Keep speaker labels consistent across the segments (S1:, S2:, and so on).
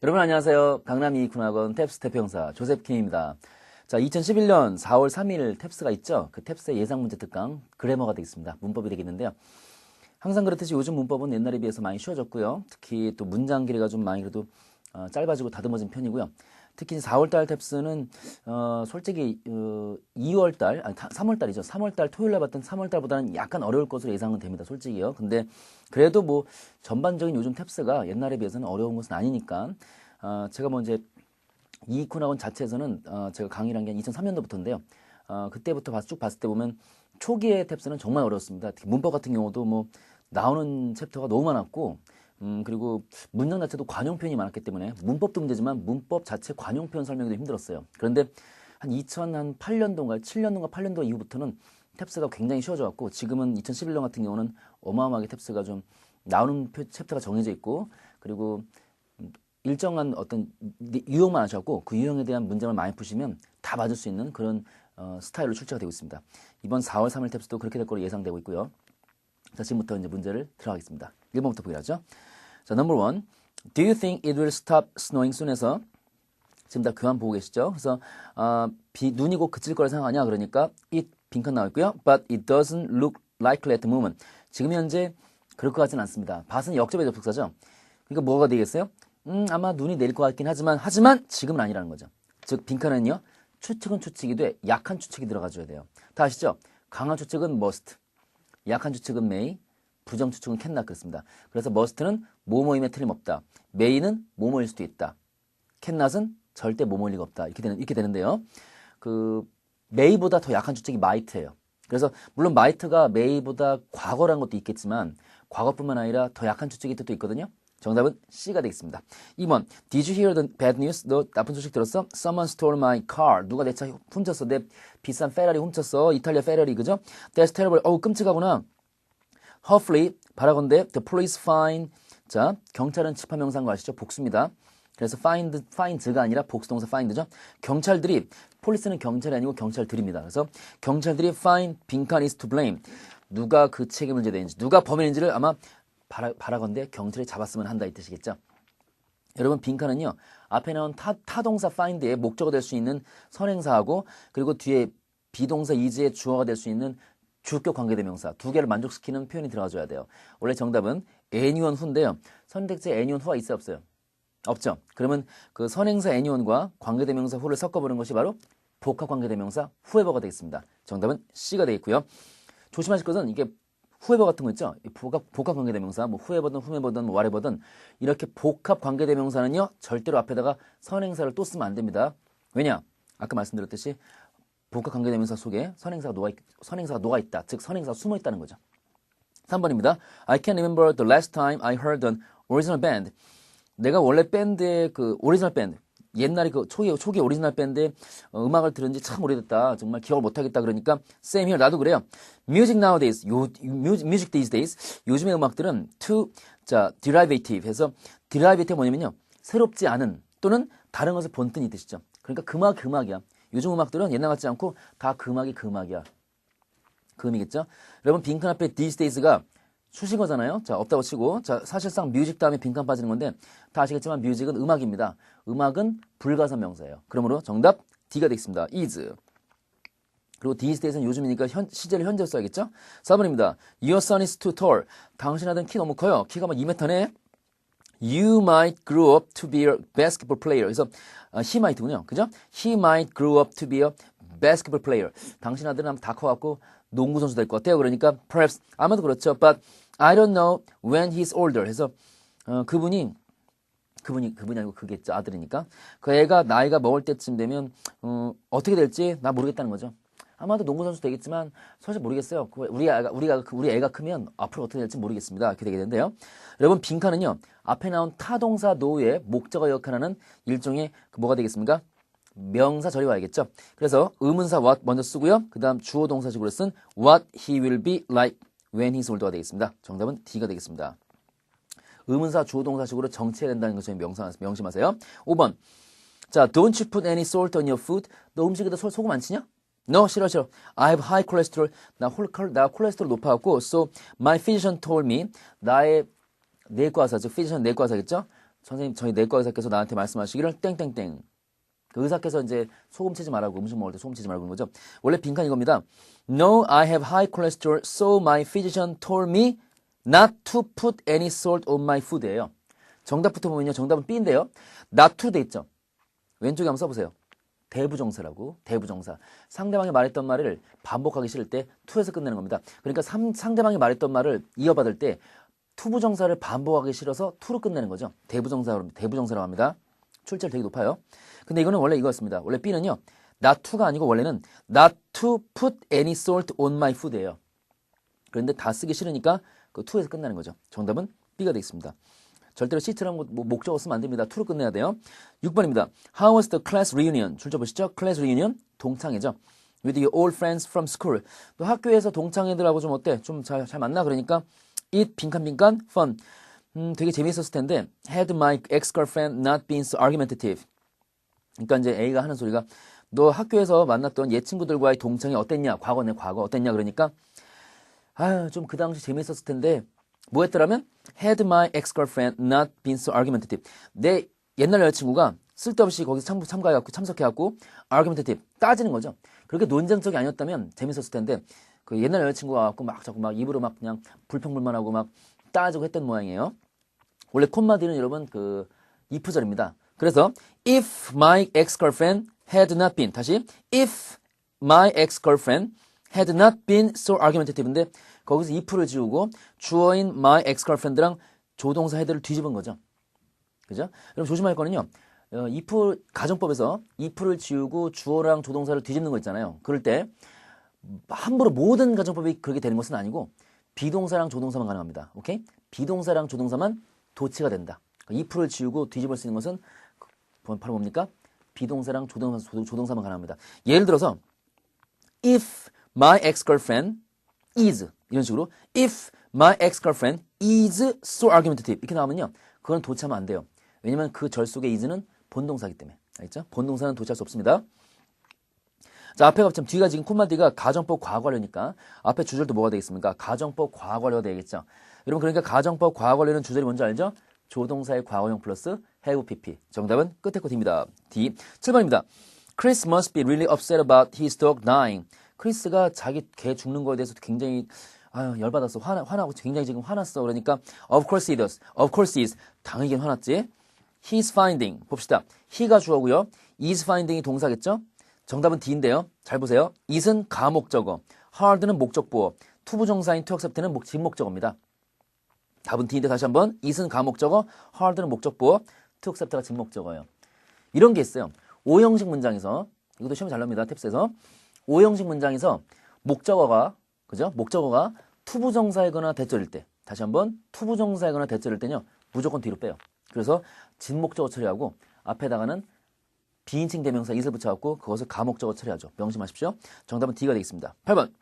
S1: 여러분 안녕하세요. 강남 이이쿤학원 탭스 대표형사 조셉 킴입니다. 자, 2011년 4월 3일 탭스가 있죠. 그 탭스의 예상문제 특강 그래머가 되겠습니다. 문법이 되겠는데요. 항상 그렇듯이 요즘 문법은 옛날에 비해서 많이 쉬워졌고요. 특히 또 문장 길이가 좀 많이 그래도 짧아지고 다듬어진 편이고요. 특히 4월달 탭스는 솔직히 2월달, 아니 3월달이죠. 3월달 토요일날 봤던 3월달보다는 약간 어려울 것으로 예상은 됩니다. 솔직히요. 근데 그래도 뭐 전반적인 요즘 탭스가 옛날에 비해서는 어려운 것은 아니니까 제가 뭐 이제 이이쿤학원 자체에서는 제가 강의를 한 게 2003년도부터인데요. 그때부터 쭉 봤을 때 보면 초기의 탭스는 정말 어려웠습니다. 특히 문법 같은 경우도 뭐 나오는 챕터가 너무 많았고 그리고 문장 자체도 관용 표현이 많았기 때문에 문법도 문제지만 문법 자체 관용 표현 설명도 힘들었어요. 그런데 한 2008년도인가 7년도인가 8년도 이후부터는 탭스가 굉장히 쉬워져갖고 지금은 2011년 같은 경우는 어마어마하게 탭스가 좀 나오는 챕터가 정해져 있고 그리고 일정한 어떤 유형만 하셨고 그 유형에 대한 문장을 많이 푸시면 다 맞을 수 있는 그런 스타일로 출제가 되고 있습니다. 이번 4월 3일 탭스도 그렇게 될 거로 예상되고 있고요. 자, 지금부터 이제 문제를 들어가겠습니다. 1번부터 보기로 하죠. 자, number 1. Do you think it will stop snowing soon에서 지금 다 교환 보고 계시죠? 그래서 눈이 곧 그칠 거라 생각하냐? 그러니까 it 빈칸 나와 있고요. But it doesn't look likely at the moment. 지금 현재 그럴 것 같지는 않습니다. bat은 역접의 접속사죠. 그러니까 뭐가 되겠어요? 아마 눈이 내릴 것 같긴 하지만 지금은 아니라는 거죠. 즉 빈칸은요. 추측은 추측이 돼 약한 추측이 들어가줘야 돼요. 다 아시죠? 강한 추측은 must, 약한 추측은 may, 부정 추측은 cannot 그렇습니다. 그래서 must는 뭐뭐임에 틀림없다. may는 뭐뭐일 수도 있다. cannot은 절대 뭐뭐일 리가 없다. 이렇게 되는데요. 그 may보다 더 약한 추측이 might예요. 그래서 물론 might가 may보다 과거라는 것도 있겠지만 과거뿐만 아니라 더 약한 추측이 또 있거든요. 정답은 C가 되겠습니다. 2번. Did you hear the bad news? 너 나쁜 소식 들었어? Someone stole my car. 누가 내 차 훔쳤어. 내 비싼 페라리 훔쳤어. 이탈리아 페라리 그죠? That's terrible. 어우 끔찍하구나. Hopefully 바라건대 the police find. 자, 경찰은 집합명사인 거 아시죠? 복수입니다. 그래서 find가 아니라 복수동사 find죠. 경찰들이 police는 경찰이 아니고 경찰들입니다. 그래서 경찰들이 find 빈칸 is to blame. 누가 그 책임을 져야 되는지 누가 범인인지를 아마 바라건대 경찰이 잡았으면 한다 이 뜻이겠죠. 여러분 빈칸은요. 앞에 나온 타동사 find의 목적어 될 수 있는 선행사하고 그리고 뒤에 비동사 is의 주어가 될 수 있는 주격 관계대명사 두 개를 만족시키는 표현이 들어가줘야 돼요. 원래 정답은 anyone who인데요. 선택지에 anyone who가 있어요 없어요? 없죠. 그러면 그 선행사 anyone과 관계대명사 who를 섞어보는 것이 바로 복합관계대명사 whoever가 되겠습니다. 정답은 C가 되겠고요. 조심하실 것은 이게 whoever 같은 거 있죠? 복합 관계대명사, 뭐 whoever든 whomever든 뭐 whatever든 이렇게 복합 관계대명사는요 절대로 앞에다가 선행사를 또 쓰면 안 됩니다. 왜냐? 아까 말씀드렸듯이 복합 관계대명사 속에 선행사가 녹아 있다. 즉 선행사가 숨어 있다는 거죠. 3번입니다. I can't remember the last time I heard an original band. 내가 원래 밴드의 그 오리지널 밴드 옛날에 그 초기 오리지널 밴드의 음악을 들은 지 참 오래됐다. 정말 기억을 못하겠다. 그러니까 same here. 나도 그래요. Music nowadays. music these days. 요즘의 음악들은 derivative 해서 derivative 뭐냐면요. 새롭지 않은 또는 다른 것을 본뜬 이 뜻이죠. 그러니까 그 음악이야. 요즘 음악들은 옛날 같지 않고 다 그 음악이야. 그 의미겠죠. 여러분 빈칸 앞에 these days가 수식어잖아요. 자, 없다고 치고. 자, 사실상 뮤직 다음에 빈칸 빠지는 건데 다 아시겠지만 뮤직은 음악입니다. 음악은 불가산 명사예요. 그러므로 정답 D가 되겠습니다. is. 그리고 these days는 요즘이니까 시제를 현재로 써야겠죠? 4번입니다. Your son is too tall. 당신 아들은 키 너무 커요. 키가 막 2m네. You might grow up to be a basketball player. 그래서 he might군요. 그죠? He might grow up to be a basketball player. 당신 아들은 아마 다 커갖고 농구 선수 될 것 같아요. 그러니까 perhaps 아마도 그렇죠. But I don't know when he's older. 해서 그분이 아니고 그겠죠. 아들이니까. 그 애가 나이가 먹을 때쯤 되면 어떻게 될지 나 모르겠다는 거죠. 아마도 농구 선수 되겠지만 사실 모르겠어요. 우리 애가 크면 앞으로 어떻게 될지 모르겠습니다. 이렇게 되게 되는데요. 여러분 빈칸은요. 앞에 나온 타동사 노우의 목적어 역할하는 일종의 뭐가 되겠습니까? 명사 절이 와야겠죠. 그래서 의문사 what 먼저 쓰고요. 그 다음 주어 동사식으로 쓴 what he will be like when he's older가 되겠습니다. 정답은 D가 되겠습니다. 의문사 주어 동사식으로 정치해야 된다는 것을 명심하세요. 5번. 자, don't you put any salt on your food? 너 음식에다 소금 안 치냐? No, 싫어. I have high cholesterol. 나 콜레스테롤 높아갖고, so my physician told me, 나의 내과의사, 즉 physician 내과의사겠죠? 선생님, 저희 내과 의사께서 나한테 말씀하시기를 땡땡땡. 그 의사께서 이제 소금 치지 말라고, 음식 먹을 때 소금 치지 말고 그런 거죠. 원래 빈칸 이겁니다. No, I have high cholesterol, so my physician told me not to put any salt on my food예요. 정답부터 보면요. 정답은 B인데요. not to 돼 있죠. 왼쪽에 한번 써보세요. 대부정사라고. 대부정사. 상대방이 말했던 말을 반복하기 싫을 때 to에서 끝내는 겁니다. 그러니까 상대방이 말했던 말을 이어받을 때 투부정사를 반복하기 싫어서 to로 끝내는 거죠. 대부정사라고 합니다. 출제율 되게 높아요. 근데 이거는 원래 이거였습니다. 원래 B는요. not to가 아니고 원래는 not to put any salt on my food예요. 그런데 다 쓰기 싫으니까 그 to에서 끝나는 거죠. 정답은 B가 되겠습니다. 절대로 C처럼 목적어 쓰면 안 됩니다. to로 끝내야 돼요. 6번입니다. How was the class reunion? 출제 보시죠. class reunion 동창회죠. With your old friends from school. 또 학교에서 동창회들하고 좀 어때? 좀 잘 만나? 그러니까 it 빈칸 fun. 되게 재미있었을 텐데 had my ex-girlfriend not been so argumentative. 그러니까 이제 A가 하는 소리가 너 학교에서 만났던 옛 친구들과의 동창회 어땠냐? 과거네 과거 어땠냐? 그러니까 아유 좀 그 당시 재미있었을 텐데 뭐 했더라면 had my ex-girlfriend not been so argumentative. 내 옛날 여자친구가 쓸데없이 거기서 참석해갖고 argumentative 따지는 거죠. 그렇게 논쟁적이 아니었다면 재밌었을 텐데 그 옛날 여자친구가 갖고 막 자꾸 막 입으로 막 그냥 불평불만하고 막 따지고 했던 모양이에요. 원래 콤마디는 여러분 그 if절입니다. 그래서 if my ex-girlfriend had not been 다시 if my ex-girlfriend had not been so argumentative인데 거기서 if를 지우고 주어인 my ex-girlfriend랑 조동사 head를 뒤집은 거죠. 그죠? 그럼 조심할 거는요. if 가정법에서 if를 지우고 주어랑 조동사를 뒤집는 거 있잖아요. 그럴 때 함부로 모든 가정법이 그렇게 되는 것은 아니고 비동사랑 조동사만 가능합니다. 오케이? 비동사랑 조동사만 도치가 된다. if를 지우고 뒤집을 수 있는 것은 바로 뭡니까? 비동사랑 조동사만 가능합니다. 예를 들어서 if my ex-girlfriend is 이런 식으로 if my ex-girlfriend is so argumentative 이렇게 나오면요. 그건 도치하면 안 돼요. 왜냐면 그 절 속의 is는 본동사이기 때문에. 알겠죠? 본동사는 도치할 수 없습니다. 자, 앞에가 참 뒤가 지금 콤마디가 가정법 과거완료니까 앞에 주절도 뭐가 되겠습니까? 가정법 과거완료가 되겠죠. 여러분 그러니까 가정법 과거완료는 주절이 뭔지 알죠? 조동사의 과거형 플러스 have pp. 정답은 끝에 거 D입니다. D. 7번입니다. Chris must be really upset about his dog dying. 크리스가 자기 개 죽는 거에 대해서 굉장히 열받았어. 화나고 굉장히 지금 화났어. 그러니까 of course he does. Of course he is. 당연히 화났지. He's finding. 봅시다. he가 주어고요. is finding이 동사겠죠? 정답은 D인데요. 잘 보세요. is은 가목적어. hard는 목적보어. 투부정사인 to accept는 진목적어입니다. 답은 D인데 다시 한번 is은 가목적어, hard는 목적보어, to accept가 진목적어예요. 이런 게 있어요. 5형식 문장에서 이것도 시험에 잘 나옵니다. 탭스에서 5형식 문장에서 목적어가 그죠? 목적어가 투부정사이거나 대절일 때 다시 한번 투부정사이거나 대절일 때는요. 무조건 뒤로 빼요. 그래서 진목적어 처리하고 앞에다가는 비인칭 대명사 is를 붙여갖고 그것을 가목적어 처리하죠. 명심하십시오. 정답은 D가 되겠습니다. 8번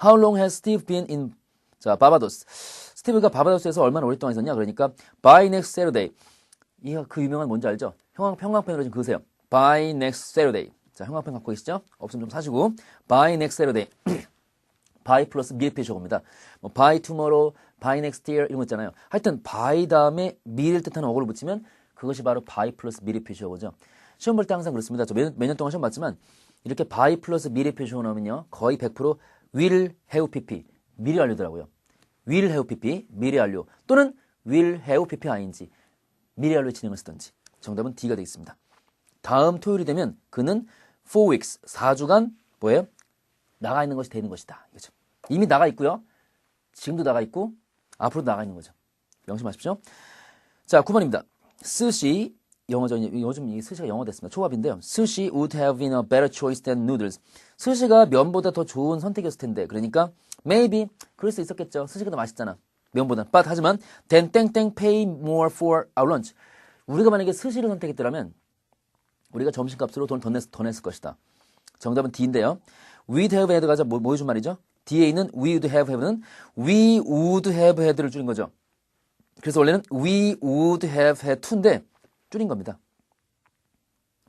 S1: How long has Steve been in 자, 바바도스. 스티브가 바바도스에서 얼마나 오랫동안 있었냐? 그러니까 by next Saturday. 이거 그 유명한 뭔지 알죠? 형광펜으로 좀 그으세요. by next Saturday. 자, 형광펜 갖고 계시죠? 없으면 좀 사시고 by next Saturday. by 플러스 미래 표시어입니다. 뭐 by tomorrow, by next year 이런 거 있잖아요. 하여튼 by 다음에 미래를 뜻하는 어구를 붙이면 그것이 바로 by 플러스 미래 표시어죠. 시험 볼 때 항상 그렇습니다. 저 몇 년 동안 시험 봤지만 이렇게 by 플러스 미래 표시어 나오면요. 거의 100% will have pp. 미래 완료더라고요. will have pp, 미래 완료 또는 will have pp ing, 미래 완료 진행을 쓰든지. 정답은 D가 되겠습니다. 다음 토요일이 되면 그는 4 weeks, 4주간 뭐예요? 나가 있는 것이 되는 것이다. 이거죠. 이미 나가 있고요. 지금도 나가 있고 앞으로도 나가 있는 거죠. 명심하십시오. 자, 9번입니다. 스시 영어죠. 요즘 이 스시가 영어 됐습니다. 초밥인데요. 스시 would have been a better choice than noodles. 스시가 면보다 더 좋은 선택이었을 텐데. 그러니까 maybe 그럴 수 있었겠죠. 스시가 더 맛있잖아. 면보다. But 하지만 then 땡땡 pay more for our lunch. 우리가 만약에 스시를 선택했더라면 우리가 점심값으로 돈 더 냈을 것이다. 정답은 D인데요. we'd have had 가자 뭐 해준 말이죠? D에 있는 we would have have는 we would have had를 줄인 거죠. 그래서 원래는 we would have had to인데 줄인 겁니다.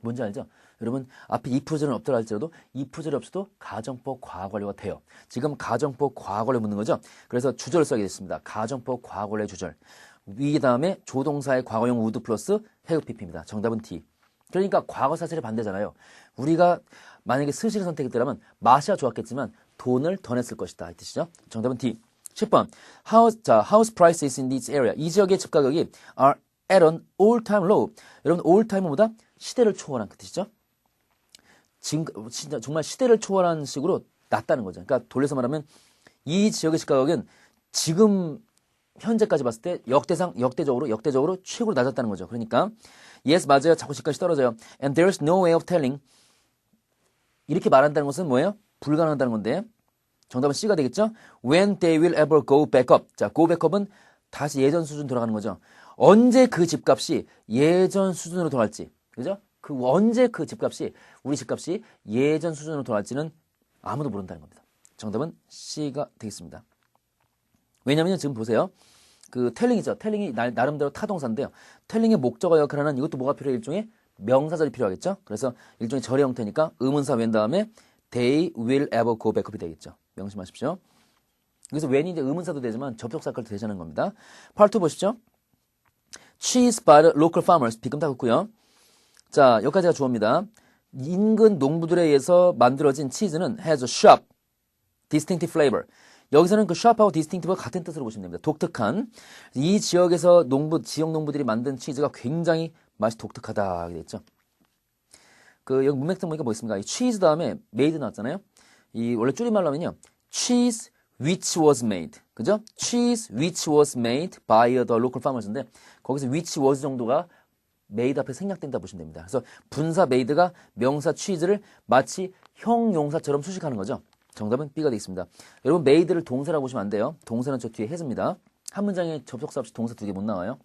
S1: 뭔지 알죠? 여러분 앞에 if절은 없더라 할지라도 if절이 없어도 가정법 과거완료가 돼요. 지금 가정법 과거완료 묻는 거죠. 그래서 주절을 써야겠습니다. 가정법 과거완료의 주절. 위 다음에 조동사의 과거형 would 플러스 have pp입니다. 정답은 D. 그러니까 과거 사실의 반대잖아요. 우리가 만약에 스시를 선택했더라면 맛이야 좋았겠지만 돈을 더 냈을 것이다. 이 뜻이죠. 정답은 D. 10번. House prices in this area. 이 지역의 집 가격이 are at an all-time low. 여러분, all-time은 뭐다? 시대를 초월한 그 뜻이죠. 지금 진짜 정말 시대를 초월한 식으로 낮다는 거죠. 그러니까 돌려서 말하면 이 지역의 집 가격은 지금 현재까지 봤을 때 역대적으로 최고로 낮았다는 거죠. 그러니까 yes, 맞아요. 자꾸 집값이 떨어져요. And there's no way of telling. 이렇게 말한다는 것은 뭐예요? 불가능하다는 건데 정답은 C가 되겠죠? When they will ever go back up. 자, go back up은 다시 예전 수준 돌아가는 거죠. 언제 그 집값이 예전 수준으로 돌아갈지. 그죠? 언제 그 집값이, 우리 집값이 예전 수준으로 돌아갈지는 아무도 모른다는 겁니다. 정답은 C가 되겠습니다. 왜냐면요, 지금 보세요. 그 텔링이죠. 텔링이 나름대로 타동사인데요. 텔링의 목적어 역할을 하는 이것도 뭐가 필요해? 일종의 명사절이 필요하겠죠. 그래서 일종의 절의 형태니까 의문사 when 다음에 they will ever go back up이 되겠죠. 명심하십시오. 그래서 when이 이제 의문사도 되지만 접속사 역할도 되자는 겁니다. Part 2 보시죠. Cheese by the local farmers. 비금 다 긋고요. 자, 여기까지가 주어입니다. 인근 농부들에 의해서 만들어진 치즈는 has a sharp, distinctive flavor. 여기서는 그 sharp하고 distinctive가 같은 뜻으로 보시면 됩니다. 독특한. 이 지역에서 지역 농부들이 만든 치즈가 굉장히 맛이 독특하다. 이렇게 됐죠. 여기 문맥상 보니까 뭐 있습니까? 이 cheese 다음에 made 나왔잖아요. 원래 줄임말로 하면요. cheese which was made. 그죠? cheese which was made by the local farmers인데, 거기서 which was 정도가 made 앞에 생략된다 보시면 됩니다. 그래서 분사 made가 명사 cheese를 마치 형용사처럼 수식하는 거죠. 정답은 B가 되겠습니다. 여러분, made를 동사라고 보시면 안 돼요. 동사는 저 뒤에 has입니다. 한 문장에 접속사 없이 동사 2개 못 나와요.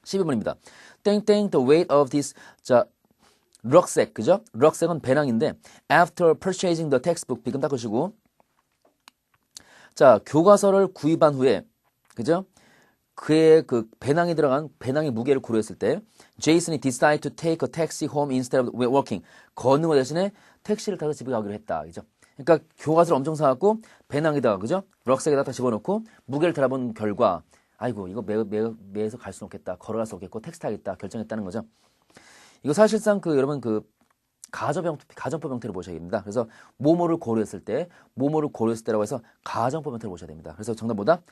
S1: 12번입니다. 땡땡 the weight of this, 자, rucksack, 그죠? rucksack은 배낭인데 after purchasing the textbook, 비금 닦으시고, 자, 교과서를 구입한 후에, 그죠? 그의 그 배낭에 들어간 배낭의 무게를 고려했을 때 제이슨이 decide to take a taxi home instead of walking. 걷는 거 대신에 택시를 타서 집에 가기로 했다. 그죠? 그러니까 교과서를 엄청 사갖고 배낭에다가, 그죠? 럭색에다 다 집어넣고 무게를 달아본 결과, 아이고, 이거 매에서 갈 수는 없겠다. 걸어갈 수 없겠고 택시 타겠다. 결정했다는 거죠. 이거 사실상 여러분 가정법 형태로 보셔야 됩니다. 그래서 뭐뭐를 고려했을 때라고 해서 가정법 형태로 보셔야 됩니다. 그래서 정답보다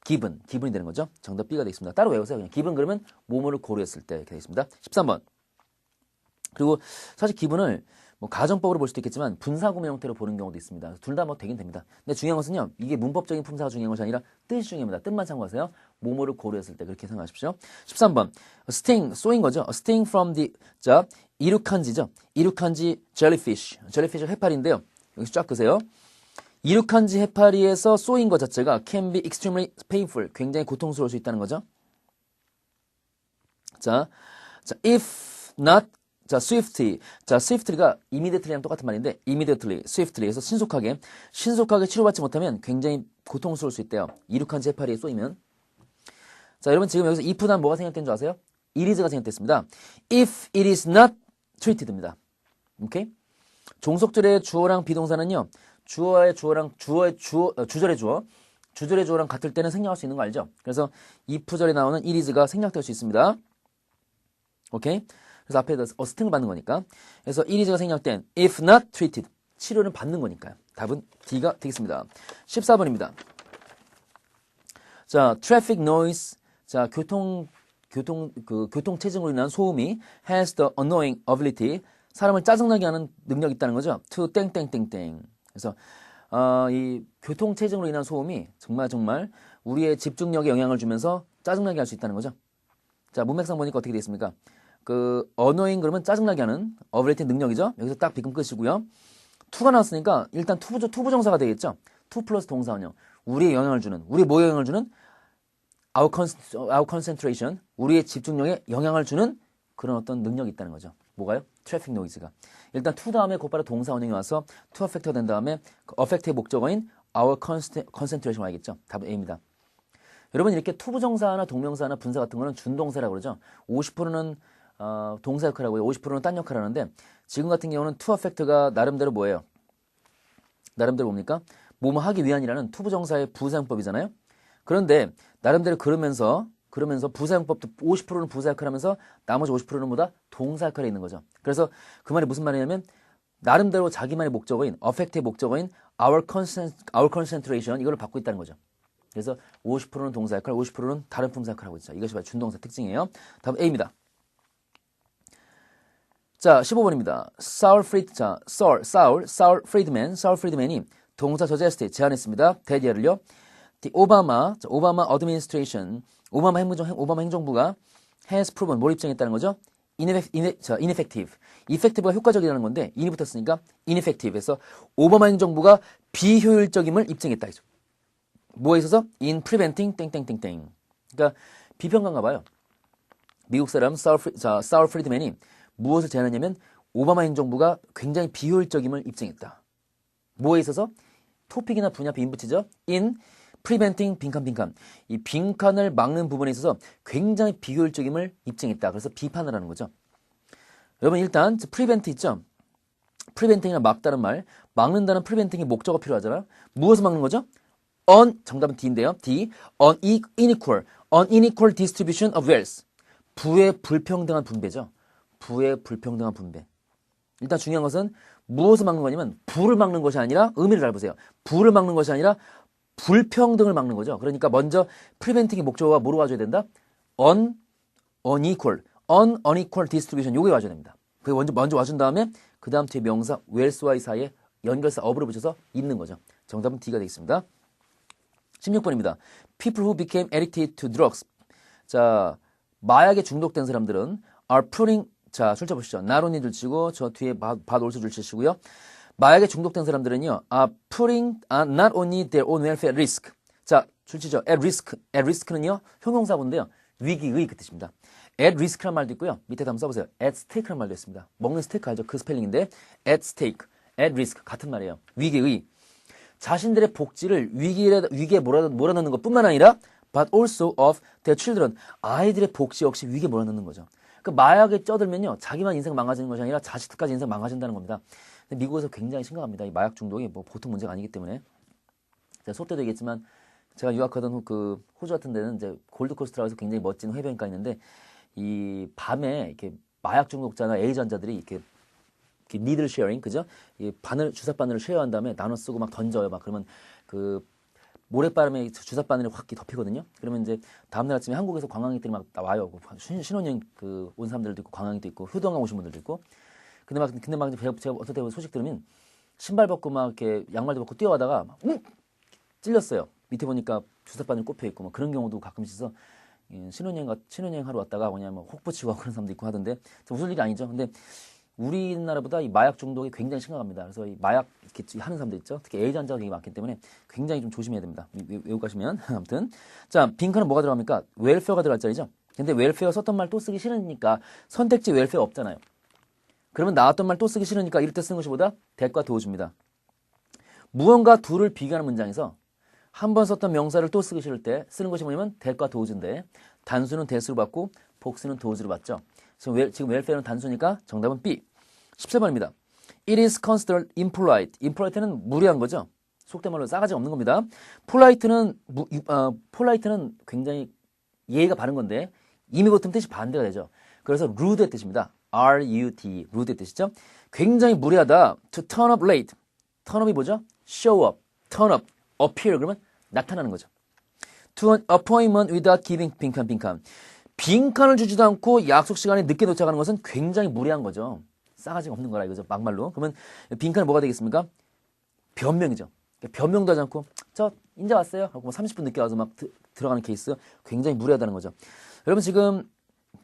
S1: 기분이 되는 거죠. 정답 B가 되겠습니다. 따로 외우세요. 그냥 기분 그러면 뭐뭐를 고려했을 때 이렇게 되겠습니다. 13번. 그리고 사실 기분을 뭐 가정법으로 볼 수도 있겠지만 분사구문 형태로 보는 경우도 있습니다. 둘 다 뭐 되긴 됩니다. 근데 중요한 것은요. 이게 문법적인 품사가 중요한 것이 아니라 뜻이 중요합니다. 뜻만 참고하세요. 뭐뭐를 고려했을 때 그렇게 생각하십시오. 13번. sting, 쏘인 거죠. sting from the, 자, 이륙한지죠. 이륙한지 jellyfish. jellyfish가 해파리인데요. 여기서 쫙 끄세요. 이륙한지 해파리에서 쏘인 것 자체가 can be extremely painful. 굉장히 고통스러울 수 있다는 거죠. 자, if not, 자, swiftly. 자, swiftly가 immediately랑 똑같은 말인데, immediately, swiftly. 해서 신속하게 치료받지 못하면 굉장히 고통스러울 수 있대요. 이륙한지 해파리에 쏘이면. 자, 여러분 지금 여기서 if 다음 뭐가 생략된 줄 아세요? it is가 생략됐습니다. if it is not treated입니다. 오케이? 종속절의 주어랑 비동사는요, 주절의 주어랑 같을 때는 생략할 수 있는 거 알죠? 그래서 if절에 나오는 it is가 생략될 수 있습니다. 오케이? 그래서 앞에 sting을 받는 거니까. 그래서 it is가 생략된 if not treated. 치료는 받는 거니까요. 답은 D가 되겠습니다. 14번입니다. 자, traffic noise. 자, 교통체증으로 인한 소음이 has the annoying ability. 사람을 짜증나게 하는 능력이 있다는 거죠. to 땡땡땡땡. 그래서 이 교통체증으로 인한 소음이 정말 우리의 집중력에 영향을 주면서 짜증나게 할 수 있다는 거죠. 자, 문맥상 보니까 어떻게 되어 있습니까? annoying 그러면 짜증나게 하는 ability 능력이죠. 여기서 딱 비금 끄시고요. to가 나왔으니까 일단 투부정사가 되겠죠. to 플러스 동사원형. 우리의 영향을 주는, 우리 뭐에 영향을 주는? our concentration. 우리의 집중력에 영향을 주는 그런 어떤 능력이 있다는 거죠. 뭐가요? traffic noise가. 일단 to 다음에 곧바로 동사 원형이 와서 to affect가 된 다음에 affect의 목적어인 our concentration 와야겠죠. 답은 A입니다. 여러분 이렇게 투부정사나 동명사나 분사 같은 거는 준동사라고 그러죠. 50%는 동사 역할을 하고요. 50%는 딴 역할을 하는데 지금 같은 경우는 to affect가 나름대로 뭐예요? 나름대로 뭡니까? 뭐뭐 하기 위한이라는 투부정사의 부사용법이잖아요. 그런데 나름대로 그러면서 그러면서 부사용법도 50%는 부사 역할을 하면서 나머지 50%는 뭐다? 동사 역할에 있는 거죠. 그래서 그 말이 무슨 말이냐면 나름대로 자기만의 목적어인 affect의 목적어인 our concentration 이걸 받고 있다는 거죠. 그래서 50%는 동사 역할, 50%는 다른 품사 역할을 하고 있죠. 이것이 바로 준동사 특징이에요. 다음 A입니다. 자, 15번입니다. Saul Friedman이 동사 suggest 제안했습니다. 대디어를요. The 오바마 administration, 오바마 행정부가 has proven 뭘 입증했다는 거죠? ineffective. effective가 효과적이라는 건데 in이 붙었으니까 ineffective. 해서 오바마 행정부가 비효율적임을 입증했다. 뭐에 있어서? in preventing 땡땡땡땡. 그러니까 비평가인가 봐요. 미국 사람 사울 프리드맨이 무엇을 제안했냐면 오바마 행정부가 굉장히 비효율적임을 입증했다. 뭐에 있어서? 토픽이나 분야 앞에 in 붙이죠. in preventing 빈칸. 이 빈칸을 막는 부분에 있어서 굉장히 비효율적임을 입증했다. 그래서 비판을 하는 거죠. 여러분 일단 prevent 있죠. preventing이나 막다는 말, 막는다는 preventing이 목적어 필요하잖아요. 무엇을 막는 거죠? 정답은 D인데요. D. unequal distribution of wealth. 부의 불평등한 분배죠. 부의 불평등한 분배. 일단 중요한 것은 무엇을 막는 거냐면 부를 막는 것이 아니라 의미를 잘 보세요. 부를 막는 것이 아니라 불평등을 막는 거죠. 그러니까 먼저 preventing의 목적어가 뭐로 와줘야 된다? unequal distribution 요게 와줘야 됩니다. 그게 먼저 와준 다음에 그 다음 뒤에 명사 wells와의 사이에 연결사 of를 붙여서 있는 거죠. 정답은 D가 되겠습니다. 16번입니다. People who became addicted to drugs. 자, 마약에 중독된 사람들은 are putting, 자, 줄 쳐보시죠. not only 줄 치고 저 뒤에 but also 줄 치시고요. 마약에 중독된 사람들은요, are putting not only their own welfare at risk. 자, 줄 치죠. at risk. at risk는요, 형용사본데요. 위기의 그 뜻입니다. at risk란 말도 있고요. 밑에도 한번 써보세요. at stake란 말도 있습니다. 먹는 스테이크 알죠? 그 스펠링인데 at stake, at risk 같은 말이에요. 위기의. 자신들의 복지를 위기에 몰아넣는 것뿐만 아니라 but also of their children. 아이들의 복지 역시 위기에 몰아넣는 거죠. 그 마약에 쩌들면요. 자기만 인생 망가지는 것이 아니라 자식들까지 인생 망가진다는 겁니다. 근데 미국에서 굉장히 심각합니다. 이 마약 중독이 뭐 보통 문제가 아니기 때문에. 제가 수업 때도 얘기했지만 제가 유학하던 그 호주 같은 데는 이제 골드코스트라고 해서 굉장히 멋진 해변가 있는데 이 밤에 이렇게 마약 중독자나 에이즈 환자들이 이렇게 니들 쉐어링, 그죠? 이 주사 바늘을 쉐어한 다음에 나눠 쓰고 막 던져요. 막 그러면 그 모래바람에 주사 바늘이 확 덮이거든요. 그러면 이제 다음날 아침에 한국에서 관광객들이 막 와요. 신혼여행 온 사람들도 있고 관광객도 있고 효도관 오신 분들도 있고. 근데 막 제가 어떨 때 소식 들으면 신발 벗고 막 이렇게 양말도 벗고 뛰어가다가 막 찔렸어요. 밑에 보니까 주사 바늘 꼽혀 있고 막 그런 경우도 가끔씩 있어. 신혼여행 하러 왔다가 뭐냐면 혹 붙이고 그런 사람도 있고 하던데 웃을 일이 아니죠. 근데 우리나라보다 이 마약 중독이 굉장히 심각합니다. 그래서 이 마약 이렇게 하는 사람들 있죠. 특히 에이즈 환자가 되게 많기 때문에 굉장히 좀 조심해야 됩니다. 외국 가시면 아무튼 자 빈칸은 뭐가 들어갑니까? 웰페어가 들어갈 자리죠. 근데 웰페어 썼던 말 또 쓰기 싫으니까 선택지 웰페어 없잖아요. 그러면 나왔던 말 또 쓰기 싫으니까 이럴 때 쓰는 것이 뭐다? 대과 도어줍니다. 무언가 둘을 비교하는 문장에서 한 번 썼던 명사를 또 쓰기 싫을 때 쓰는 것이 뭐냐면 대과 도어주인데 단수는 대수로 받고 복수는 도어주로 받죠. 지금 웰페어는 단수니까 정답은 B. 17번입니다. It is considered impolite. impolite는 무례한 거죠. 속된 말로 싸가지 없는 겁니다. polite는 굉장히 예의가 바른 건데 이미 붙으면 뜻이 반대가 되죠. 그래서 rude의 뜻입니다. R-U-D, rude의 뜻이죠. 굉장히 무례하다. To turn up late. turn up이 뭐죠? show up, turn up, appear 그러면 나타나는 거죠. To an appointment without giving 빈칸. 빈칸을 주지도 않고 약속 시간에 늦게 도착하는 것은 굉장히 무례한 거죠. 싸가지가 없는 거라 이거죠. 막말로. 그러면 빈칸은 뭐가 되겠습니까? 변명이죠. 변명도 하지 않고 저 이제 왔어요. 하고 30분 늦게 와서 막 들어가는 케이스 굉장히 무례하다는 거죠. 여러분 지금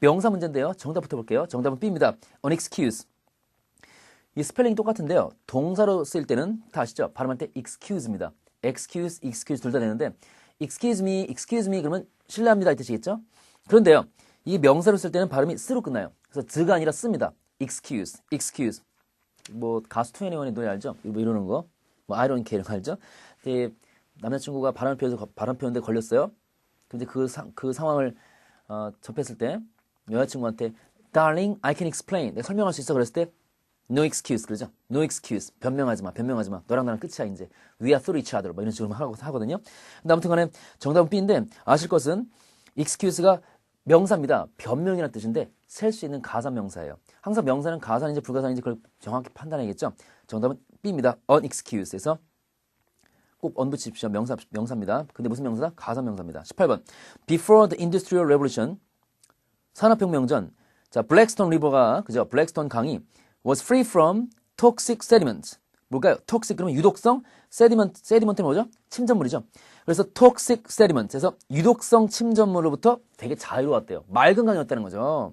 S1: 명사 문제인데요. 정답부터 볼게요. 정답은 B입니다. unexcuse. 이 스펠링이 똑같은데요. 동사로 쓰일 때는 다 아시죠? 발음할 때 excuse입니다. excuse 둘 다 되는데 excuse me 그러면 실례합니다 이 뜻이겠죠? 그런데요. 이 명사로 쓸 때는 발음이 쓰로 끝나요. 그래서 드가 아니라 씁니다. excuse. 뭐 가수 2NE1의 노래 알죠? 뭐 이러는 거. 뭐 I don't care 이런 거 알죠? 근데 남자친구가 바람 피우는데 걸렸어요. 근데 그 상황을 접했을 때 여자친구한테 Darling, I can explain. 내가 설명할 수 있어. 그랬을 때 No excuse 그러죠? No excuse. 변명하지 마. 너랑 나랑 끝이야 이제. We are through each other. 뭐 이런 식으로 하거든요. 근데 아무튼 간에 정답은 B인데 아실 것은 excuse가 명사입니다. 변명이라는 뜻인데 셀 수 있는 가사 명사예요. 항상 명사는 가사인지 불가사인지 그걸 정확히 판단해야겠죠. 정답은 B입니다. unexcused에서 꼭 on 붙이십시오. 명사입니다. 근데 무슨 명사다? 가사 명사입니다. 18번. Before the Industrial Revolution, 산업혁명 전, 자, 블랙스톤 리버가, 그죠? 블랙스톤 강이 was free from toxic sediment. 뭘까요? toxic 그러면 유독성, sediment는 뭐죠? 침전물이죠. 그래서 toxic sediment에서 유독성 침전물로부터 되게 자유로웠대요. 맑은 강이었다는 거죠.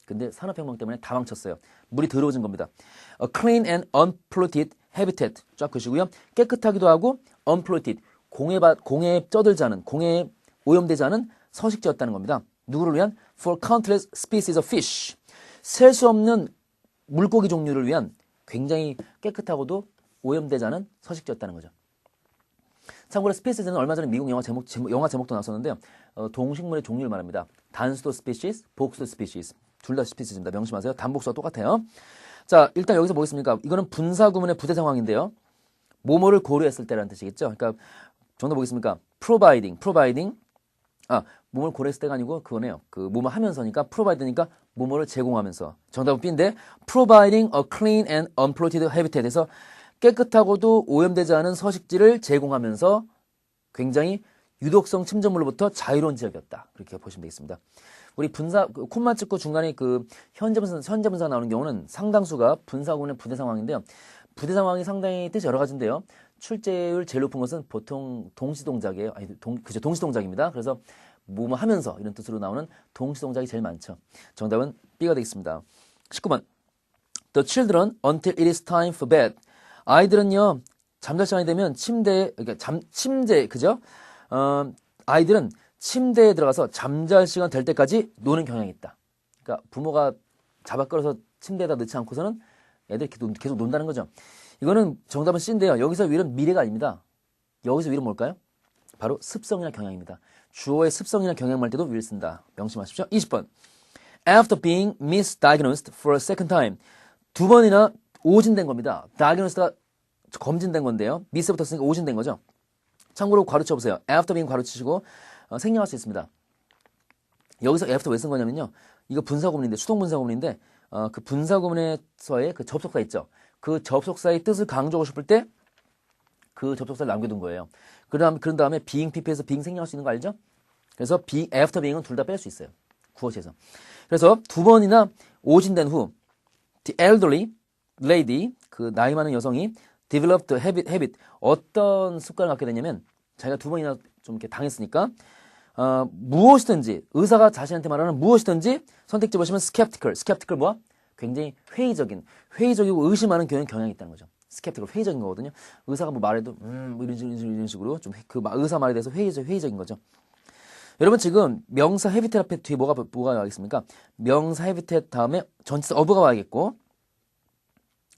S1: 근데 산업혁명 때문에 다 망쳤어요. 물이 더러워진 겁니다. A clean and unpolluted habitat. 쫙 보시고요. 깨끗하기도 하고 unpolluted. 공해에 쩌들지 않은, 공해에 오염되지 않은 서식지였다는 겁니다. 누구를 위한? For countless species of fish. 셀 수 없는 물고기 종류를 위한 굉장히 깨끗하고도 오염되지 않은 서식지였다는 거죠. 참고로 스피시즈는 얼마 전에 미국 영화 제목도 나왔었는데요. 동식물의 종류를 말합니다. 단수도 스피시스, 복수도 스피시스. 둘 다 스피시즈입니다. 명심하세요. 단복수와 똑같아요. 자, 일단 여기서 뭐겠습니까? 이거는 분사구문의 부대 상황인데요. 뭐뭐를 고려했을 때라는 뜻이겠죠. 그러니까 정답 보겠습니까? providing. 뭐뭐를 고려했을 때가 아니고 그거네요. 그 뭐뭐 하면서니까 provide니까 뭐뭐를 제공하면서. 정답은 B인데 providing a clean and unpolluted habitat에서 깨끗하고도 오염되지 않은 서식지를 제공하면서 굉장히 유독성 침전물로부터 자유로운 지역이었다. 그렇게 보시면 되겠습니다. 우리 분사, 콤마 찍고 중간에 그 현재분사 나오는 경우는 상당수가 분사구문의 부대 상황인데요. 부대 상황이 상당히 뜻이 여러 가지인데요. 출제율 제일 높은 것은 보통 동시동작이에요. 그죠. 동시동작입니다. 그래서 뭐뭐 하면서 이런 뜻으로 나오는 동시동작이 제일 많죠. 정답은 B가 되겠습니다. 19번. The children until it is time for bed. 아이들은요, 잠잘 시간이 되면 그죠? 아이들은 침대에 들어가서 잠잘 시간 될 때까지 노는 경향이 있다. 그러니까 부모가 잡아 끌어서 침대에다 넣지 않고서는 애들이 계속 논다는 거죠. 이거는 정답은 C인데요. 여기서 위는 미래가 아닙니다. 여기서 위는 뭘까요? 바로 습성이나 경향입니다. 주어의 습성이나 경향말 때도 위를 쓴다. 명심하십시오. 20번. After being misdiagnosed for a second time. 두 번이나 오진된 겁니다. diagnosed가 검진된 건데요. 미스부터 쓰니까 오진된 거죠. 참고로 괄호 쳐보세요. after being 괄호 치시고 생략할 수 있습니다. 여기서 after 왜 쓴 거냐면요. 이거 분사구문인데, 수동분사구문인데 그 분사구문에서의 그 접속사 있죠. 그 접속사의 뜻을 강조하고 싶을 때 그 접속사를 남겨둔 거예요. 그런 다음에 being pp에서 being 생략할 수 있는 거 알죠? 그래서 after being은 둘 다 뺄 수 있어요. 구어체에서. 그래서 두 번이나 오진된 후 the elderly lady, 그 나이 많은 여성이 developed habit, 어떤 습관을 갖게 되냐면 자기가 두 번이나 좀 이렇게 당했으니까 무엇이든지 의사가 자신한테 말하는 무엇이든지 선택지 보시면 skeptical 뭐야? 굉장히 회의적이고 의심하는 경향이 있다는 거죠. skeptical 회의적인 거거든요. 의사가 뭐 말해도 뭐 이런 식으로 좀 그 의사 말에 대해서 회의적인 거죠. 여러분 지금 명사 habitat 앞에 뒤에 뭐가 나가겠습니까? 명사 habitat 다음에 전치사 of가 와야겠고,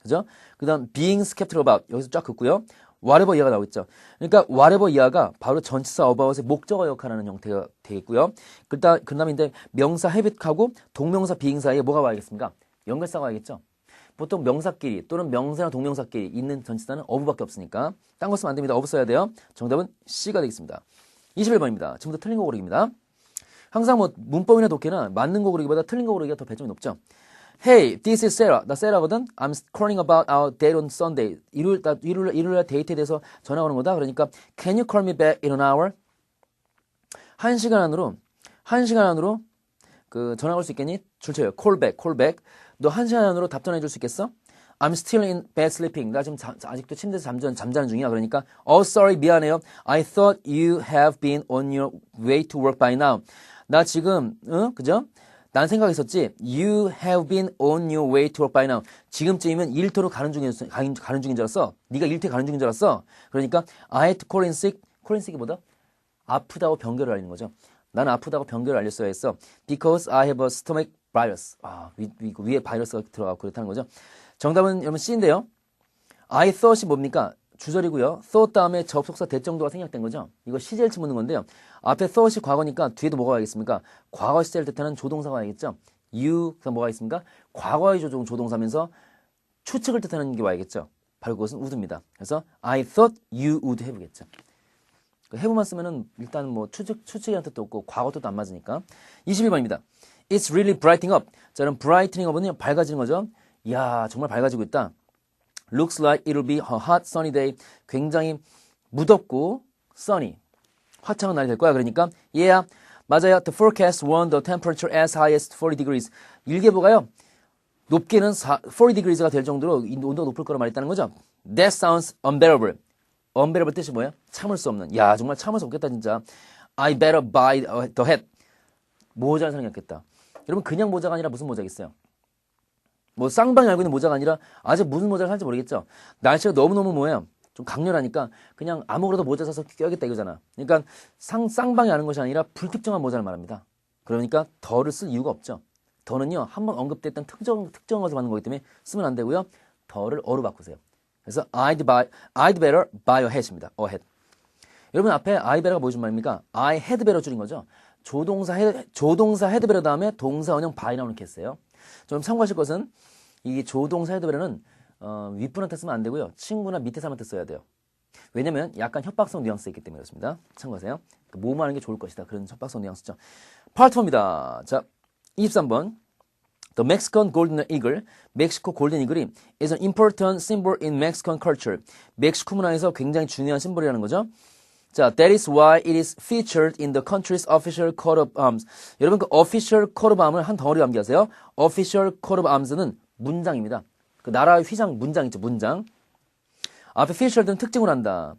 S1: 그죠? 그 다음 being skeptical about 여기서 쫙 긋고요. whatever 이하가 나오겠죠. 그러니까 whatever 이하가 바로 전치사 about의 목적어 역할하는 형태가 되겠고요. 그 다음에 이제 명사 habit하고 동명사 being 사이에 뭐가 와야겠습니까? 연결사가 와야겠죠. 보통 명사끼리 또는 명사나 동명사끼리 있는 전치사는 of밖에 없으니까 딴 거 쓰면 안 됩니다. of 써야 돼요. 정답은 C가 되겠습니다. 21번입니다. 지금부터 틀린 거 고르기입니다. 항상 뭐 문법이나 독해나 맞는 거 고르기보다 틀린 거 고르기가 더 배점이 높죠. Hey, this is Sarah. 나 세라거든. I'm calling about our date on Sunday. 일요일날 데이트에 대해서 전화 오는 거다. 그러니까 Can you call me back in an hour? 1시간 안으로 그 전화 올 수 있겠니? 줄 쳐요. Call back. 너 1시간 안으로 답변해 줄 수 있겠어? I'm still in bed sleeping. 나 지금 아직도 침대에서 잠자는 중이야. 그러니까 sorry, 미안해요. I thought you have been on your way to work by now. 나 지금 그죠? 난 생각했었지. You have been on your way to work by now. 지금쯤이면 일터로 가는 중인 줄 알았어. 네가 일터에 가는 중인 줄 알았어. 그러니까 I had to call in sick. call in sick이 뭐다? 아프다고 병결을 알리는 거죠. 나는 아프다고 병결을 알렸어야 했어. Because I have a stomach virus. 위에 바이러스가 들어가고 그렇다는 거죠. 정답은 여러분 C인데요. I thought이 뭡니까? 주절이고요. thought 다음에 접속사 대정도가 생략된 거죠. 이거 시제일치 묻는 건데요. 앞에 thought이 과거니까 뒤에도 뭐가 와야겠습니까? 과거 시제를 뜻하는 조동사가 와야겠죠. you, 그다음 뭐가 있습니까? 과거의 조동사면서 추측을 뜻하는 게 와야겠죠. 바로 그것은 would입니다. 그래서 I thought you would have겠죠. have만 쓰면은 일단 뭐 추측이란 뜻도 없고 과거 뜻도 안 맞으니까. 21번입니다. It's really brightening up. 자, 그럼 brightening up은요, 밝아지는 거죠. 이야, 정말 밝아지고 있다. Looks like it'll be a hot sunny day. 굉장히 무덥고 sunny. 화창한 날이 될 거야. 그러니까 yeah, 맞아요. The forecast warned the temperature as high as 40 degrees. 일기예보가요. 높게는 40 degrees가 될 정도로 온도가 높을 거라 말했다는 거죠. That sounds unbearable. unbearable 뜻이 뭐예요? 참을 수 없는. 야, 정말 참을 수 없겠다 진짜. I better buy the hat. 모자를 사는 게 낫겠다. 여러분 그냥 모자가 아니라 무슨 모자겠어요? 뭐 쌍방이 알고 있는 모자가 아니라 아직 무슨 모자를 살지 모르겠죠. 날씨가 너무너무 뭐예요? 좀 강렬하니까 그냥 아무거라도 모자 사서 껴야겠다 이거잖아. 그러니까 쌍방이 아는 것이 아니라 불특정한 모자를 말합니다. 그러니까 더를 쓸 이유가 없죠. 더는요, 한번 언급됐던 특정 것을 받는 거기 때문에 쓰면 안 되고요. 더를 어로 바꾸세요. 그래서 I'd better buy a hat입니다. a hat. 여러분 앞에 I better가 무슨 말입니까? I had better 줄인 거죠. 조동사 had better 다음에 동사 원형 by 나오는 케이스예요. 좀 참고하실 것은 이 조동사 had better는 윗분한테 쓰면 안 되고요. 친구나 밑에 사람한테 써야 돼요. 왜냐면 약간 협박성 뉘앙스가 있기 때문에 그렇습니다. 참고하세요. 뭐뭐 하는 게 좋을 것이다. 그런 협박성 뉘앙스죠. 파트 4입니다. 자, 23번. The Mexican Golden Eagle, 멕시코 골든 이글이 is an important symbol in Mexican culture. 멕시코 문화에서 굉장히 중요한 심볼이라는 거죠. 자, that is why it is featured in the country's official coat of arms. 여러분 그 official coat of arms을 한 덩어리로 암기하세요. official coat of arms는 문장입니다. 그 나라의 휘장 문장 있죠, 문장. 앞에 featured는 특징을 한다.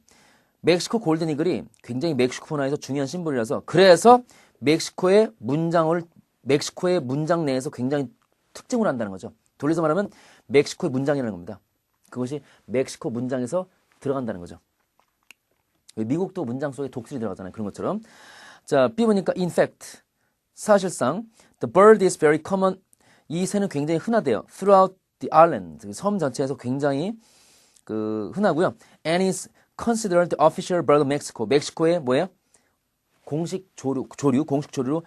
S1: 멕시코 골든 이글이 굉장히 멕시코 문화에서 중요한 심볼이라서 그래서 멕시코의 문장 내에서 굉장히 특징을 한다는 거죠. 돌려서 말하면 멕시코의 문장이라는 겁니다. 그것이 멕시코 문장에서 들어간다는 거죠. 미국도 문장 속에 독수리 들어가잖아요. 그런 것처럼. 자, B 보니까 in fact, 사실상 the bird is very common. 이 새는 굉장히 흔하대요. throughout the island, 섬 전체에서 굉장히 흔하고요. and is considered the official bird of Mexico. 멕시코의 뭐예요? 공식 조류로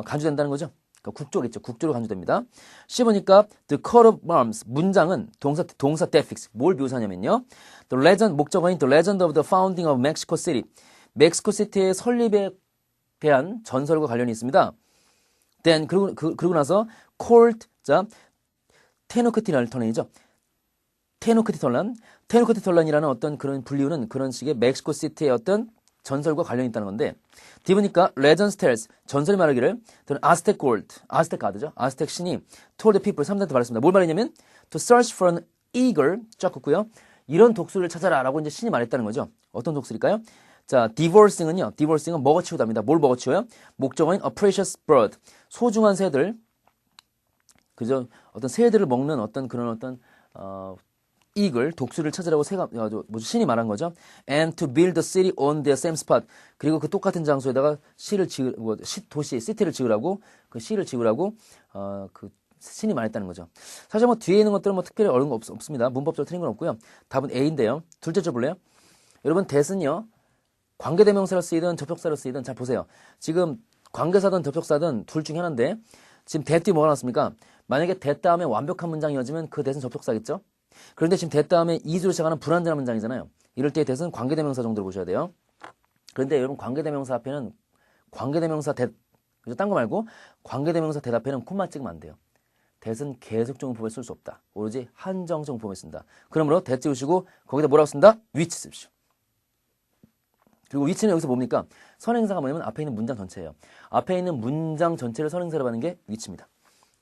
S1: 간주된다는 거죠. 그러니까 국조겠죠. 국조로 간주됩니다. C 보니까 the coat of arms 문장은 동사 defix 뭘 묘사하냐면요. the legend 목적어인 the legend of the founding of Mexico City. 멕시코 시티의 설립에 대한 전설과 관련이 있습니다. then 그러고 나서 called 자 테노크티털란이죠. 테노크티털란이라는 어떤 그런 분류는 그런 식의 멕시코 시티의 어떤 전설과 관련이 있다는 건데 D 보니까 Legends tells 전설이 말하기를 아스텍 가드죠. 아스텍 신이 told the people 사람들한테 말했습니다. 뭘 말했냐면 to search for an eagle 쫙 긋고요. 이런 독수리를 찾아라라고 이제 신이 말했다는 거죠. 어떤 독수리일까요? 자, divorcing은 먹어치우다입니다. 뭘 먹어치워요? 목적어인 a precious bird 소중한 새들 그죠? 어떤 새들을 먹는 어떤 그런 어떤 eagle, 독수리를 찾으라고 신이 말한 거죠. And to build the city on the same spot. 그리고 그 똑같은 장소에다가 시티를 지으라고, 그 시를 지으라고, 그 신이 말했다는 거죠. 사실 뭐 뒤에 있는 것들은 뭐 특별히 어려운 거 없습니다. 문법적으로 틀린 건 없고요. 답은 A인데요. 둘째 줄 볼래요? 여러분, that은요, 관계대명사로 쓰이든 접속사로 쓰이든 잘 보세요. 지금 관계사든 접속사든 둘 중에 하나인데, 지금 that 뒤에 뭐가 나왔습니까? 만약에 that 다음에 완벽한 문장이 이어지면 그 that은 접속사겠죠? 그런데 지금 that 다음에 is로 시작하는 불완전한 문장이잖아요. 이럴 때 that은 관계대명사 정도로 보셔야 돼요. 그런데 여러분 관계대명사 앞에는 관계대명사 that, 딴 거 말고 관계대명사 that 앞에는 콤마 찍으면 안 돼요. that은 계속적 문법에 쓸 수 없다. 오로지 한정적 문법에 쓴다. 그러므로 that 찍으시고 거기다 뭐라고 쓴다? which 씁시오. 그리고 which는 여기서 뭡니까? 선행사가 뭐냐면 앞에 있는 문장 전체예요. 앞에 있는 문장 전체를 선행사로 하는 게 which입니다.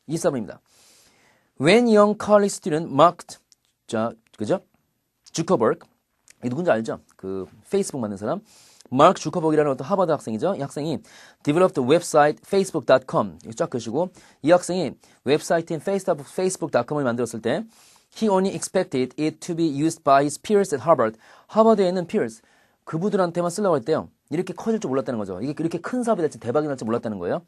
S1: 24번입니다. When young college student marked 그죠? 주커버그. 이 누군지 알죠? 그 페이스북 만든 사람. 마크 주커버그라는 어떤 하버드 학생이죠. 이 학생이 developed the website facebook.com. 이거 쫙 끄시고 이 학생이 웹사이트인 facebook.com을 만들었을 때 he only expected it to be used by his peers at Harvard. 하버드에 있는 peers 그분들한테만 쓰려고 했대요. 이렇게 커질 줄 몰랐다는 거죠. 이게 이렇게 큰 사업이 될지 대박이 날지 몰랐다는 거예요.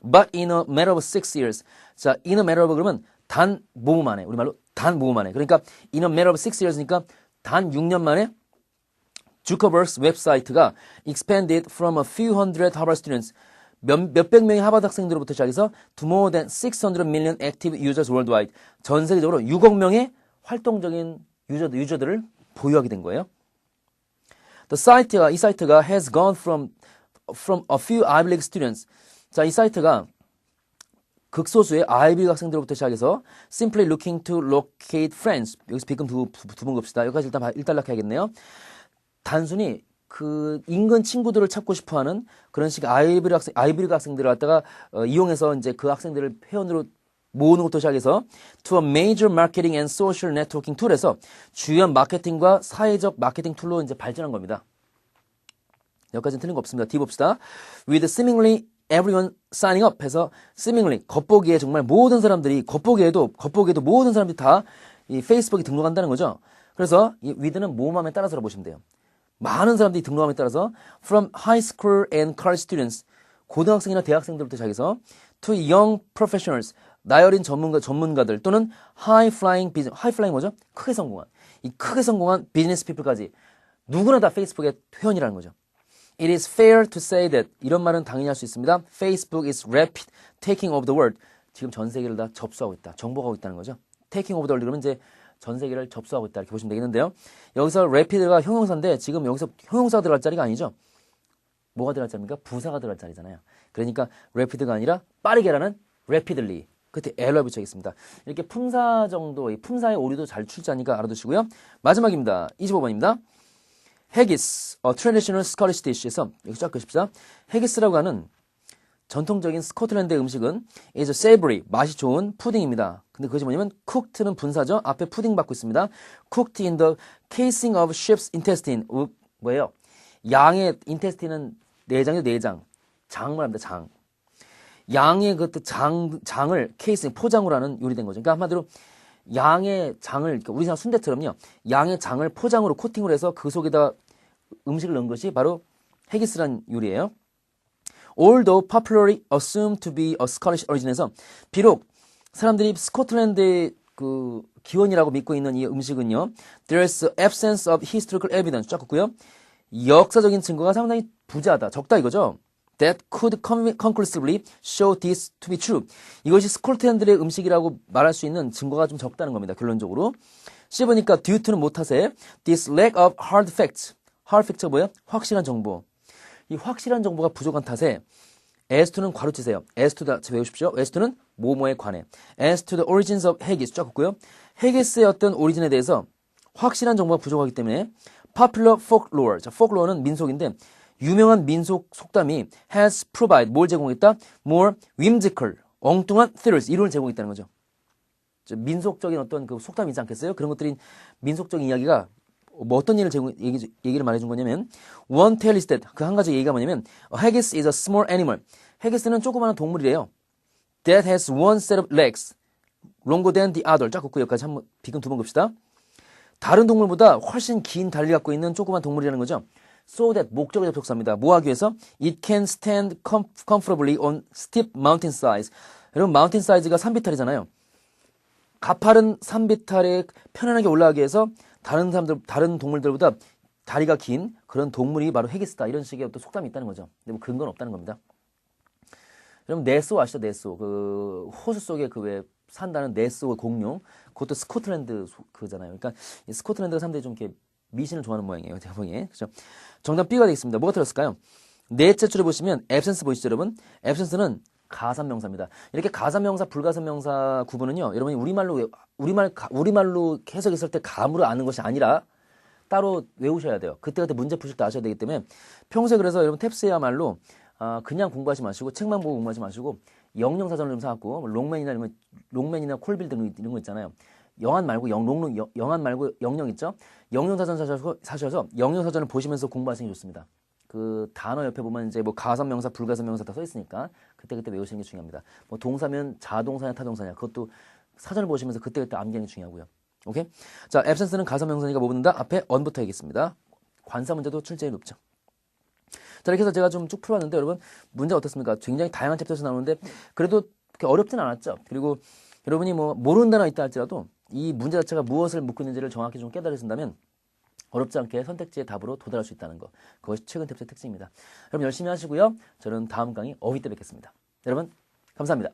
S1: But in a matter of 6 years. 자, in a matter of 그러면 단 뭐뭐 만에 우리말로 단 뭐뭐 만에 그러니까 in a matter of 6 years니까 단 6년 만에 주커버그's 웹사이트가 expanded from a few hundred Harvard students 몇백 명의 하버드 학생들로부터 시작해서 to more than 600 million active users worldwide 전 세계적으로 6억 명의 활동적인 유저들을 보유하게 된 거예요. 이 사이트가 has gone from a few Ivy League students. 자, 이 사이트가 극소수의 아이비 학생들로부터 시작해서 simply looking to locate friends. 여기서 비금 두 번 봅시다. 여기까지 일단락해야겠네요. 단순히 그 인근 친구들을 찾고 싶어하는 그런 식의 아이비리그 학생들을 갖다가 이용해서 이제 그 학생들을 회원으로 모으는 것부터 시작해서 to a major marketing and social networking tool에서 주요한 마케팅과 사회적 마케팅 툴로 이제 발전한 겁니다. 여기까지는 틀린 거 없습니다. D 봅시다. With seemingly everyone signing up 해서 seemingly 겉보기에 정말 모든 사람들이 겉보기에도 모든 사람들이 다 이 페이스북에 등록한다는 거죠. 그래서 이 with는 모음함에 따라서라 보시면 돼요. 많은 사람들이 등록함에 따라서 from high school and college students 고등학생이나 대학생들부터 시작해서 to young professionals 나이어린 전문가들 또는 high flying 뭐죠? 크게 성공한 비즈니스 피플까지 누구나 다 페이스북의 회원이라는 거죠. It is fair to say that 이런 말은 당연히 할 수 있습니다. Facebook is rapid taking over the world. 지금 전 세계를 다 접수하고 있다. 정복하고 있다는 거죠. taking over the world 그러면 이제 전 세계를 접수하고 있다 이렇게 보시면 되겠는데요. 여기서 rapid가 형용사인데 지금 여기서 형용사가 들어갈 자리가 아니죠. 뭐가 들어갈 자리입니까? 부사가 들어갈 자리잖아요. 그러니까 rapid가 아니라 빠르게라는 rapidly. 그때 L을 붙여야겠습니다. 이렇게 품사 정도, 품사의 오류도 잘 출제하니까 알아두시고요. 마지막입니다. 25번입니다. Haggis, traditional Scottish dish에서 여기 쫙 그십시다. Haggis라고 하는 전통적인 스코틀랜드 음식은 is a savory, 맛이 좋은 푸딩입니다. 근데 그것이 뭐냐면 cooked는 분사죠. 앞에 푸딩 받고 있습니다. cooked in the casing of sheep's intestine. 뭐예요? 양의 intestine은 내장이죠, 내장. 장 말합니다, 장. 양의 그 장을 케이스 포장으로 하는 요리된 거죠. 그러니까 한마디로 양의 장을 그러니까 우리나라 순대처럼요. 양의 장을 포장으로 코팅을 해서 그 속에다 음식을 넣은 것이 바로 해기스란 요리예요. Although popularly assumed to be a Scottish origin에서 비록 사람들이 스코틀랜드의 그 기원이라고 믿고 있는 이 음식은요. There's absence of historical evidence 쫙 긋고요. 역사적인 증거가 상당히 부재하다, 적다 이거죠. That could conclusively show this to be true. 이것이 스코틀랜드의 음식이라고 말할 수 있는 증거가 좀 적다는 겁니다. 결론적으로. 씹으니까 due to는 못하세. This lack of hard facts. hard facts가 뭐예요? 확실한 정보. 이 확실한 정보가 부족한 탓에 as to는 괄호치세요. as to 외우십시오. as to는 뭐뭐에 관해. as to the origins of haggis 쫙 긋고요. 해기스의 어떤 오리진에 대해서 확실한 정보가 부족하기 때문에 popular folklore. 자, folklore는 민속인데 유명한 민속 속담이 has provide 뭘 제공했다? more whimsical 엉뚱한 theories 이론을 제공했다는 거죠. 민속적인 어떤 그 속담이 있지 않겠어요? 그런 것들이 민속적인 이야기가 뭐 어떤 얘기를 말해준 거냐면 one tale is that 그 한 가지 얘기가 뭐냐면 haggis is a small animal. 해기스는 조그마한 동물이래요. That has one set of legs longer than the other. 쫙 긋고 여기까지 한번 비금 두 번 봅시다. 다른 동물보다 훨씬 긴 다리를 갖고 있는 조그만 동물이라는 거죠. So that 목적의 접속사입니다. 뭐 하기 위해서? It can stand comfortably on steep mountain sides. 여러분 mountain sides가 산비탈이잖아요. 가파른 산비탈에 편안하게 올라가기 위해서 다른 동물들보다 다리가 긴 그런 동물이 바로 해기스다. 이런 식의 어떤 속담이 있다는 거죠. 근데 뭐 근거는 없다는 겁니다. 여러분 네소 아시죠? 네소. 그 호수 속에 그 왜 산다는 네소 공룡. 그것도 스코틀랜드 그잖아요. 그러니까 이 스코틀랜드가 사람들이 좀 이렇게 미신을 좋아하는 모양이에요. 제가 보기에. 그죠? 정답 B가 되겠습니다. 뭐가 틀렸을까요? 넷째 줄에 보시면 absence 보이시죠, 여러분? absence는 가산명사입니다. 이렇게 가산명사, 불가산명사 구분은요. 여러분이 우리말로 해석했을 때 감으로 아는 것이 아니라 따로 외우셔야 돼요. 그때 문제 푸실 때 아셔야 되기 때문에 평소에 그래서 여러분 탭스야말로 그냥 공부하지 마시고 책만 보고 공부하지 마시고 영영사전을 좀 사갖고 롱맨이나 콜빌드 이런 거 있잖아요. 영한 말고 영영 있죠? 영영사전 사셔서 영영사전을 보시면서 공부하시는 게 좋습니다. 그 단어 옆에 보면 이제 뭐 가산명사, 불가산명사 다 써 있으니까 그때그때 외우시는 게 중요합니다. 뭐 동사면 자동사냐 타동사냐 그것도 사전을 보시면서 그때그때 암기하는 게 중요하고요. 오케이? 자, absence는 가산명사니까 뭐 붙는다? 앞에 on부터 하겠습니다. 관사 문제도 출제율이 높죠. 자, 이렇게 해서 제가 좀 쭉 풀어봤는데 여러분 문제 어떻습니까? 굉장히 다양한 챕터에서 나오는데 그래도 그렇게 어렵진 않았죠. 그리고 여러분이 뭐 모르는 단어가 있다 할지라도 이 문제 자체가 무엇을 묻고 있는지를 정확히 좀 깨달으신다면 어렵지 않게 선택지의 답으로 도달할 수 있다는 것. 그것이 최근 탭스의 특징입니다. 여러분 열심히 하시고요. 저는 다음 강의 어휘 때 뵙겠습니다. 여러분 감사합니다.